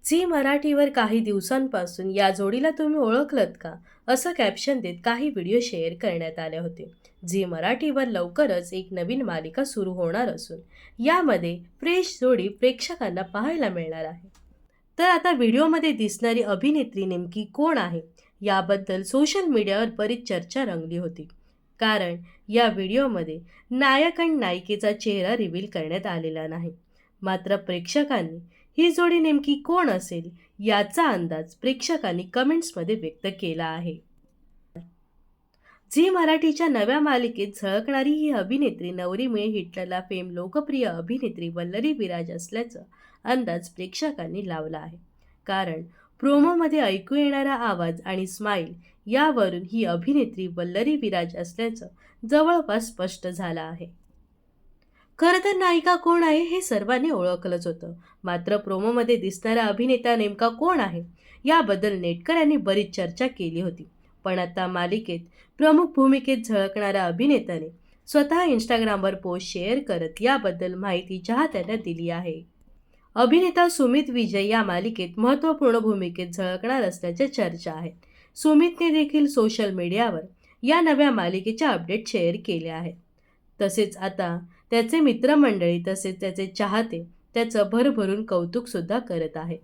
Zee मराठीवर काही दिवसांपासून या जोडीला तुम्ही ओळखलत का? असं कॅप्शन देत काही व्हिडिओ शेअर करण्यात आले होते. झी मराठीवर लवकरच एक नवीन मालिका सुरू होणार असून यामध्ये फ्रेश जोडी प्रेक्षकांना पाहायला मिळणार आहे. तर आता व्हिडिओमध्ये दिसणारी अभिनेत्री नेमकी कोण आहे? याबद्दल सोशल मीडियावर बरीच चर्चा रंगली होती. कारण या व्हिडिओमध्ये नायक आणि नायिकेचा चेहरा रिव्हील करण्यात आलेला नाही. मात्र प्रेक्षकांनी ही जोडी नेमकी कोण असेल याचा अंदाज प्रेक्षकांनी कमेंट्समध्ये व्यक्त केला आहे. झी मराठीच्या नव्या मालिकेत झळकणारी ही अभिनेत्री नवरी मिळे हिटलरला फेम लोकप्रिय अभिनेत्री वल्लरी विराज असल्याचा अंदाज प्रेक्षकांनी लावला आहे. कारण प्रोमोमध्ये ऐकू येणारा आवाज आणि स्माईल यावरून ही अभिनेत्री वल्लरी विराज असल्याचं जवळपास स्पष्ट झालं आहे. खरं तर नायिका कोण आहे हे सर्वांनी ओळखलंच होतं. मात्र प्रोमोमध्ये दिसणारा अभिनेता नेमका कोण आहे याबद्दल नेटकऱ्यांनी बरीच चर्चा केली होती. पण आता मालिकेत प्रमुख भूमिकेत झळकणाऱ्या अभिनेत्याने स्वतः इंस्टाग्रामवर पोस्ट शेअर करत याबद्दल माहिती चाहत्यांना दिली आहे. अभिनेता सुमित विजय या मालिकेत महत्त्वपूर्ण भूमिकेत झळकणार असल्याच्या चर्चा आहेत. सुमितने देखील सोशल मीडियावर या नव्या मालिकेच्या अपडेट शेअर केल्या आहेत. तसेच आता त्याचे मित्रमंडळी तसेच त्याचे चाहते त्याचं भरभरून कौतुकसुद्धा करत आहेत.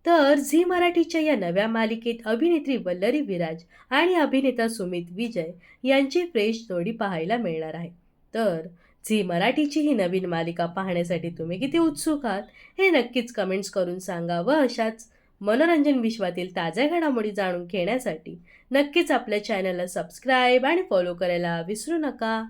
तर झी मराठीच्या या नव्या मालिकेत अभिनेत्री वल्लरी विराज आणि अभिनेता सुमित विजय यांची फ्रेश जोडी पाहायला मिळणार आहे. तर झी मराठीची ही नवीन मालिका पाहण्यासाठी तुम्ही किती उत्सुक आहात हे नक्कीच कमेंट्स करून सांगा व अशाच मनोरंजन विश्वातील ताज्या घडामोडी जाणून घेण्यासाठी नक्कीच आपल्या चॅनलला सबस्क्राईब आणि फॉलो करायला विसरू नका.